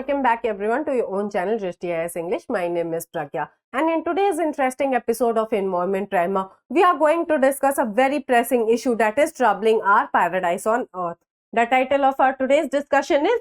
welcome back everyone to your own channel Drishti IAS English. My name is Pragya, and in today's interesting episode of Environment Primer, we are going to discuss a very pressing issue that is troubling our paradise on earth. The title of our today's discussion is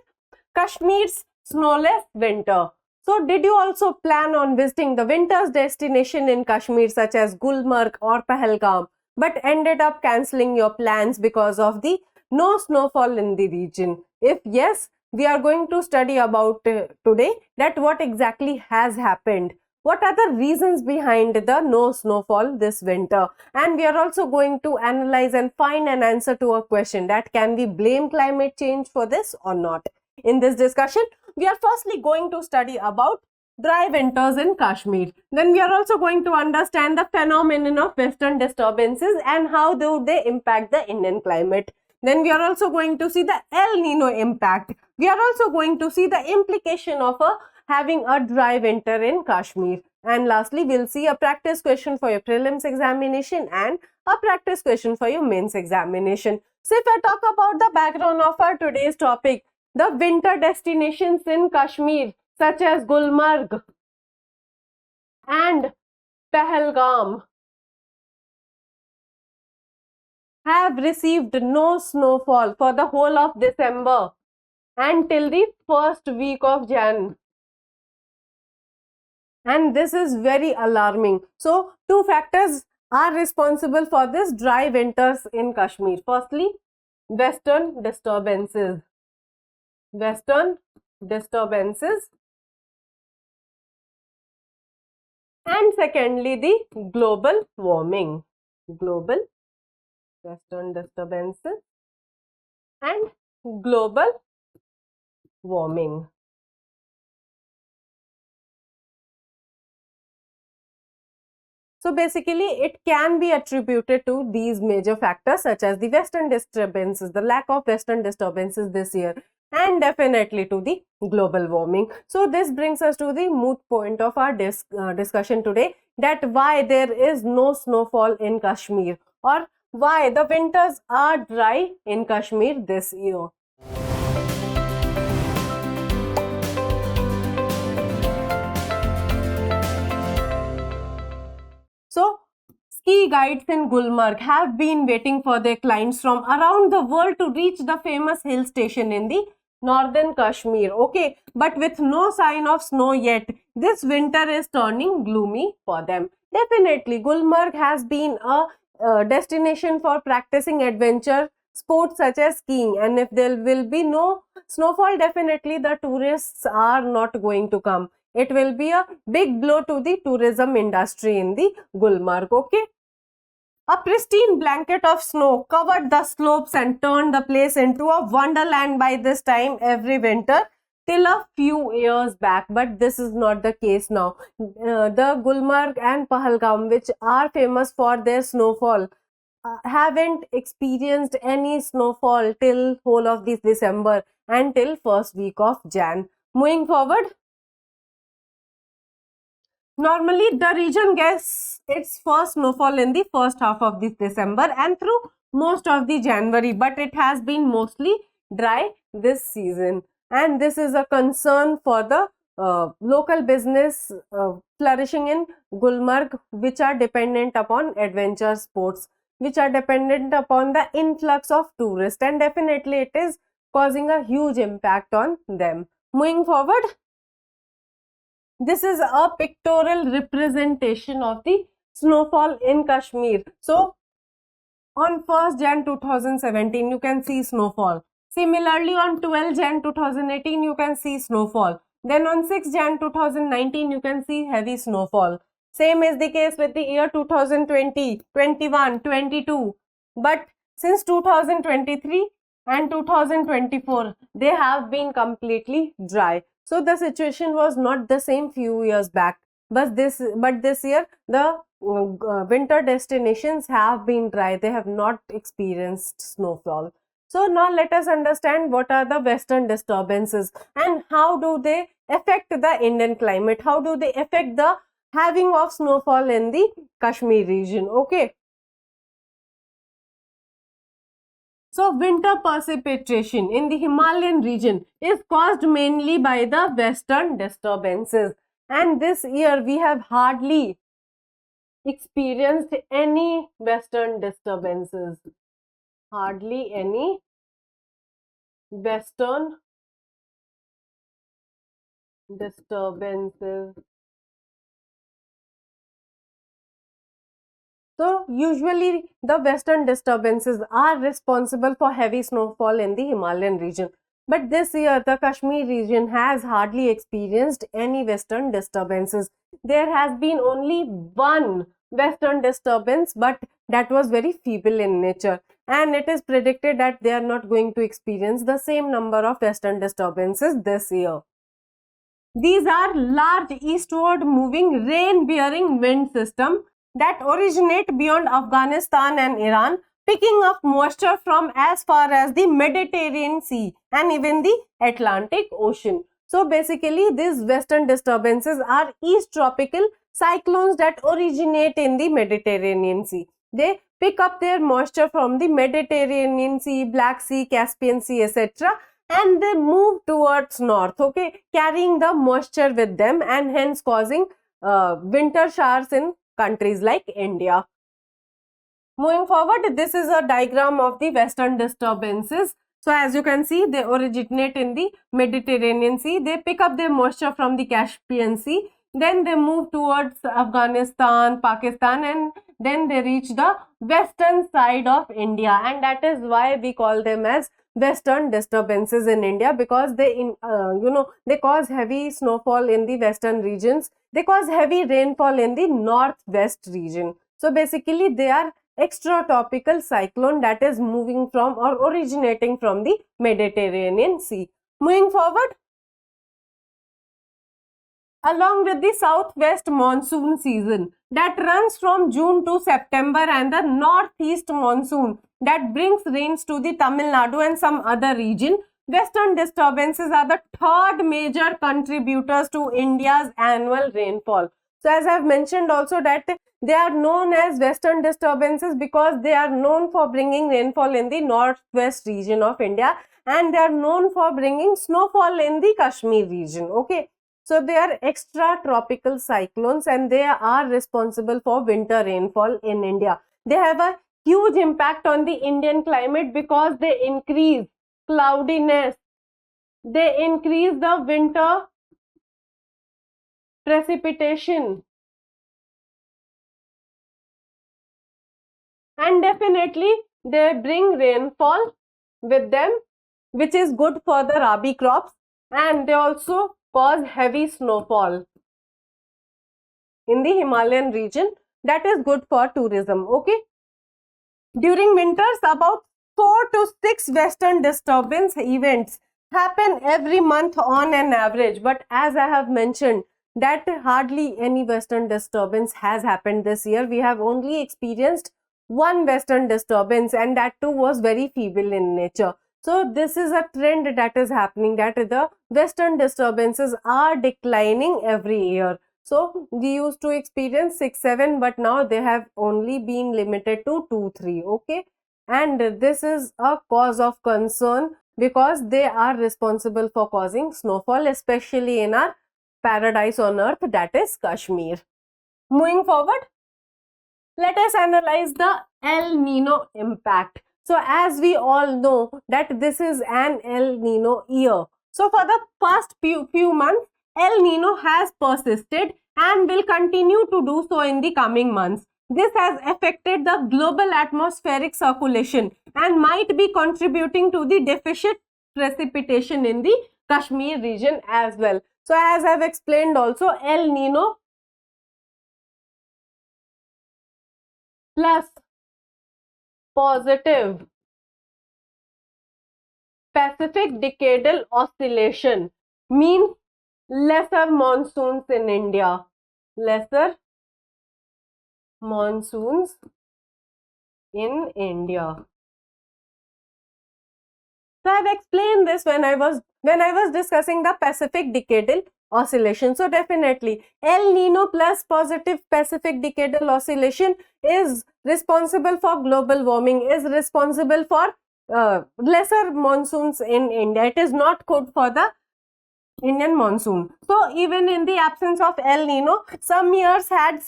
Kashmir's Snowless Winter. So did you also plan on visiting the winter's destination in Kashmir such as Gulmarg or Pahalgam, but ended up cancelling your plans because of the no snowfall in the region? If yes, we are going to study about today that what exactly has happened. What are the reasons behind the no snowfall this winter? And we are also going to analyze and find an answer to a question that can we blame climate change for this or not. In this discussion, we are firstly going to study about dry winters in Kashmir. Then we are also going to understand the phenomenon of western disturbances and how do they impact the Indian climate. Then we are also going to see the El Nino impact. We are also going to see the implication of having a dry winter in Kashmir. And lastly, we'll see a practice question for your prelims examination and a practice question for your mains examination. So if I talk about the background of our today's topic, the winter destinations in Kashmir such as Gulmarg and Pahalgam have received no snowfall for the whole of December until the first week of Jan. And this is very alarming. So, two factors are responsible for this dry winters in Kashmir. Firstly, western disturbances. Western disturbances. And secondly, the global warming. Global western disturbances and global warming. So basically, it can be attributed to these major factors such as the western disturbances, the lack of western disturbances this year, and definitely to the global warming. So this brings us to the moot point of our discussion today, that why there is no snowfall in Kashmir, or why the winters are dry in Kashmir this year. So, ski guides in Gulmarg have been waiting for their clients from around the world to reach the famous hill station in the northern Kashmir. Okay, but with no sign of snow yet, this winter is turning gloomy for them. Definitely, Gulmarg has been a destination for practicing adventure sports such as skiing, and if there will be no snowfall, definitely the tourists are not going to come. It will be a big blow to the tourism industry in the Gulmarg. Okay, a pristine blanket of snow covered the slopes and turned the place into a wonderland by this time every winter till a few years back, but this is not the case now. The Gulmarg and Pahalgam, which are famous for their snowfall, haven't experienced any snowfall till whole of this December and till first week of Jan. Moving forward, normally the region gets its first snowfall in the first half of this December and through most of the January, but it has been mostly dry this season, and this is a concern for the local business flourishing in Gulmarg, which are dependent upon adventure sports, which are dependent upon the influx of tourists, and definitely it is causing a huge impact on them. Moving forward, this is a pictorial representation of the snowfall in Kashmir. So, on 1st Jan 2017, you can see snowfall. Similarly, on 12 Jan 2018, you can see snowfall. Then on 6 Jan 2019, you can see heavy snowfall. Same is the case with the year 2020, 21, 22. But since 2023 and 2024, they have been completely dry. So the situation was not the same few years back. But this year, the winter destinations have been dry. They have not experienced snowfall. So now let us understand what are the western disturbances and how do they affect the Indian climate. How do they affect the having of snowfall in the Kashmir region. Okay. So winter precipitation in the Himalayan region is caused mainly by the western disturbances. And this year we have hardly experienced any western disturbances. Hardly any western disturbances. So usually the western disturbances are responsible for heavy snowfall in the Himalayan region. But this year the Kashmir region has hardly experienced any western disturbances. There has been only one western disturbance, but that was very feeble in nature. And it is predicted that they are not going to experience the same number of western disturbances this year. These are large eastward moving rain bearing wind system that originate beyond Afghanistan and Iran, picking up moisture from as far as the Mediterranean Sea and even the Atlantic Ocean. So basically these western disturbances are east tropical cyclones that originate in the Mediterranean Sea. They pick up their moisture from the Mediterranean Sea, Black Sea, Caspian Sea, etc., and they move towards north, okay, carrying the moisture with them and hence causing winter showers in countries like India. Moving forward, this is a diagram of the western disturbances. So as you can see, they originate in the Mediterranean Sea. They pick up their moisture from the Caspian Sea. Then they move towards Afghanistan, Pakistan, and then they reach the western side of India. And that is why we call them as western disturbances in India, because they they cause heavy snowfall in the western regions. They cause heavy rainfall in the northwest region. So basically they are extratropical cyclone that is moving from or originating from the Mediterranean Sea. Moving forward, along with the southwest monsoon season that runs from June to September and the northeast monsoon that brings rains to the Tamil Nadu and some other region, western disturbances are the third major contributors to India's annual rainfall. So as I have mentioned also that they are known as western disturbances because they are known for bringing rainfall in the northwest region of India, and they are known for bringing snowfall in the Kashmir region. Okay. So they are extra tropical cyclones and they are responsible for winter rainfall in India. They have a huge impact on the Indian climate because they increase cloudiness, they increase the winter precipitation, and definitely they bring rainfall with them, which is good for the rabi crops, and they also cause heavy snowfall in the Himalayan region that is good for tourism. Okay. During winters, about 4 to 6 western disturbance events happen every month on an average. But as I have mentioned, that hardly any western disturbance has happened this year. We have only experienced one western disturbance, and that too was very feeble in nature. So this is a trend that is happening, that the western disturbances are declining every year. So we used to experience 6, 7, but now they have only been limited to 2, 3. Okay. And this is a cause of concern because they are responsible for causing snowfall, especially in our paradise on earth, that is Kashmir. Moving forward, let us analyze the El Nino impact. So as we all know that this is an El Nino year. So for the past few months, El Nino has persisted and will continue to do so in the coming months. This has affected the global atmospheric circulation and might be contributing to the deficit precipitation in the Kashmir region as well. So as I have explained also, El Nino plus positive Pacific decadal oscillation means lesser monsoons in India. Lesser monsoons in India. So I have explained this when I was discussing the Pacific decadal oscillation. So definitely El Nino plus positive Pacific decadal oscillation is responsible for global warming, is responsible for lesser monsoons in India. It is not good for the Indian monsoon. So even in the absence of El Nino, some years had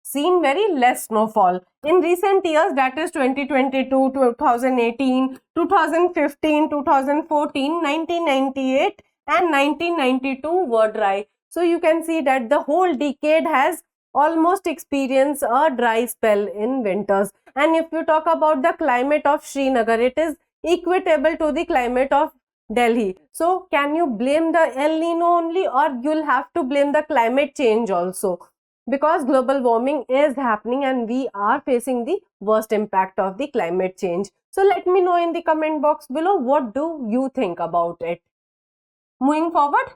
seen very less snowfall. In recent years, that is 2022, 2018, 2015, 2014, 1998 and 1992 were dry. So you can see that the whole decade has almost experienced a dry spell in winters. And if you talk about the climate of Srinagar, it is equitable to the climate of Delhi. So can you blame the El Nino only, or you'll have to blame the climate change also? Because global warming is happening and we are facing the worst impact of the climate change. So let me know in the comment box below, what do you think about it? Moving forward,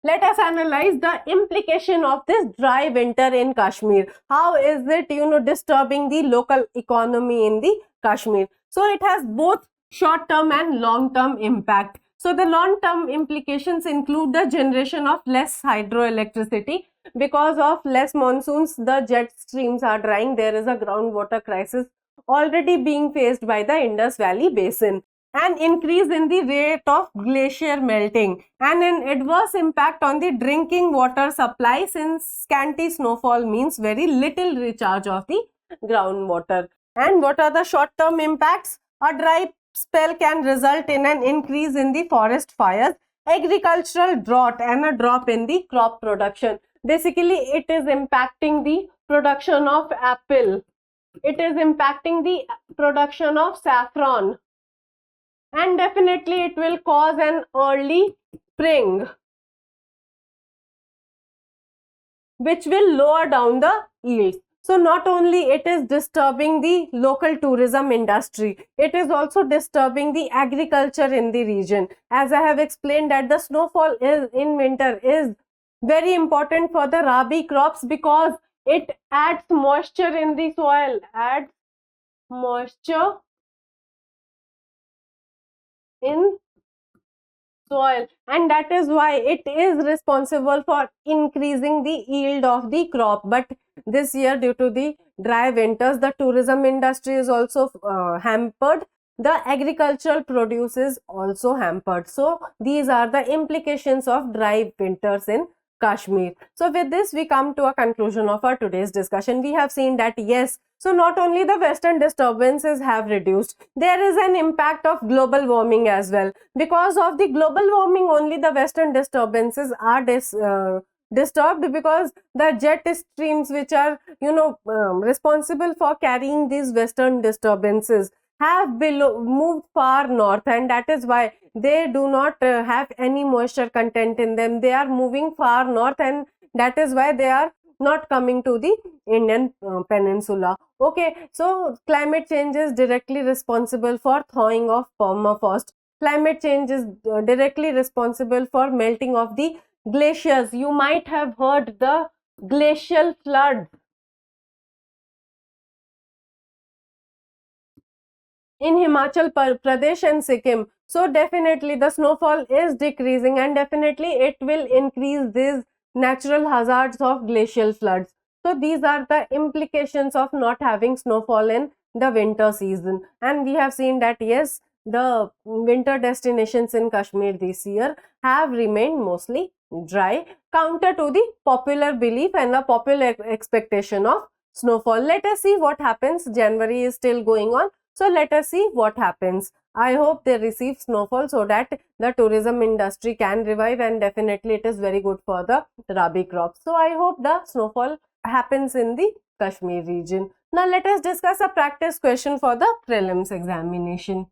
let us analyze the implication of this dry winter in Kashmir. How is it, disturbing the local economy in the Kashmir? So it has both short-term and long-term impact. So the long-term implications include the generation of less hydroelectricity. Because of less monsoons, the jet streams are drying. There is a groundwater crisis already being faced by the Indus Valley Basin. An increase in the rate of glacier melting and an adverse impact on the drinking water supply, since scanty snowfall means very little recharge of the groundwater. And what are the short-term impacts? A dry spell can result in an increase in the forest fires, agricultural drought and a drop in the crop production. Basically, it is impacting the production of apple. It is impacting the production of saffron. And definitely it will cause an early spring, which will lower down the yields. So not only it is disturbing the local tourism industry, it is also disturbing the agriculture in the region. As I have explained that the snowfall in winter is very important for the rabi crops, because it adds moisture in the soil, adds moisture in soil, and that is why it is responsible for increasing the yield of the crop. But this year, due to the dry winters, the tourism industry is also hampered. The agricultural produce is also hampered. So these are the implications of dry winters in Kashmir. So with this, we come to a conclusion of our today's discussion. We have seen that yes, so not only the western disturbances have reduced, there is an impact of global warming as well. Because of the global warming, only the western disturbances are disturbed, because the jet streams which are responsible for carrying these western disturbances have moved far north, and that is why they do not have any moisture content in them. They are moving far north, and that is why they are not coming to the Indian peninsula. Okay, so climate change is directly responsible for thawing of permafrost. Climate change is directly responsible for melting of the glaciers. You might have heard the glacial flood in Himachal Pradesh and Sikkim. So definitely the snowfall is decreasing, and definitely it will increase these natural hazards of glacial floods. So these are the implications of not having snowfall in the winter season. And we have seen that yes, the winter destinations in Kashmir this year have remained mostly dry, counter to the popular belief and the popular expectation of snowfall. Let us see what happens. January is still going on. So let us see what happens. I hope they receive snowfall so that the tourism industry can revive, and definitely it is very good for the rabi crops. So I hope the snowfall happens in the Kashmir region. Now let us discuss a practice question for the prelims examination.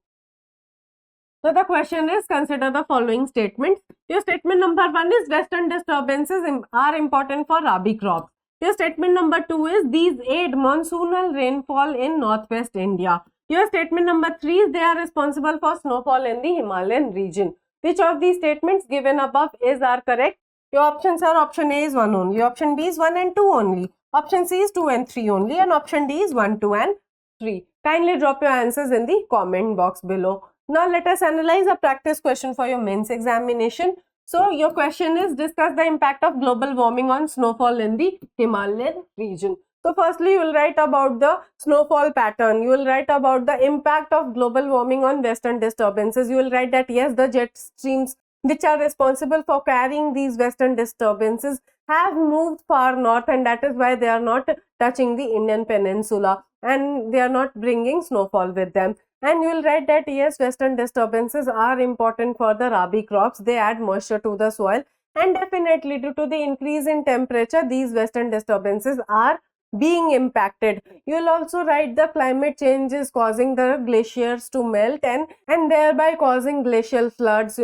So the question is, consider the following statements. Your statement number 1 is western disturbances are important for rabi crops. Your statement number 2 is these aid monsoonal rainfall in northwest India. Your statement number 3 is they are responsible for snowfall in the Himalayan region. Which of these statements given above are correct? Your options are: option A is 1 only, option B is 1 and 2 only, option C is 2 and 3 only, and option D is 1, 2 and 3. Kindly drop your answers in the comment box below. Now let us analyze a practice question for your mains examination. So your question is, discuss the impact of global warming on snowfall in the Himalayan region. So firstly, you will write about the snowfall pattern. You will write about the impact of global warming on western disturbances. You will write that yes, the jet streams which are responsible for carrying these western disturbances have moved far north, and that is why they are not touching the Indian peninsula and they are not bringing snowfall with them. And you will write that yes, western disturbances are important for the rabi crops. They add moisture to the soil, and definitely due to the increase in temperature, these western disturbances are being impacted. You will also write the climate change is causing the glaciers to melt and thereby causing glacial floods,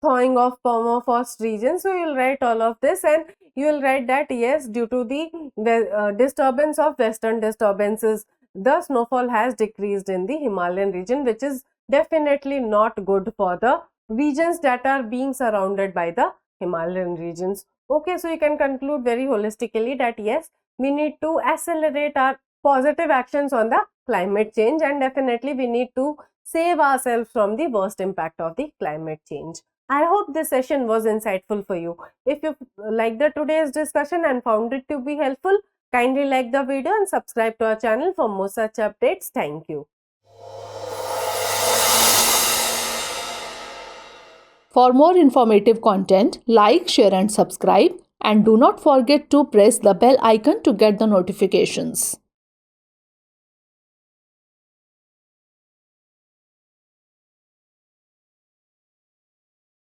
thawing of permafrost regions. So you will write all of this, and you will write that yes, due to the disturbance of western disturbances, the snowfall has decreased in the Himalayan region, which is definitely not good for the regions that are being surrounded by the Himalayan regions. Okay, so you can conclude very holistically that yes, we need to accelerate our positive actions on the climate change, and definitely we need to save ourselves from the worst impact of the climate change. I hope this session was insightful for you. If you liked today's discussion and found it to be helpful, kindly like the video and subscribe to our channel for more such updates. Thank you. For more informative content, like, share and subscribe, and do not forget to press the bell icon to get the notifications.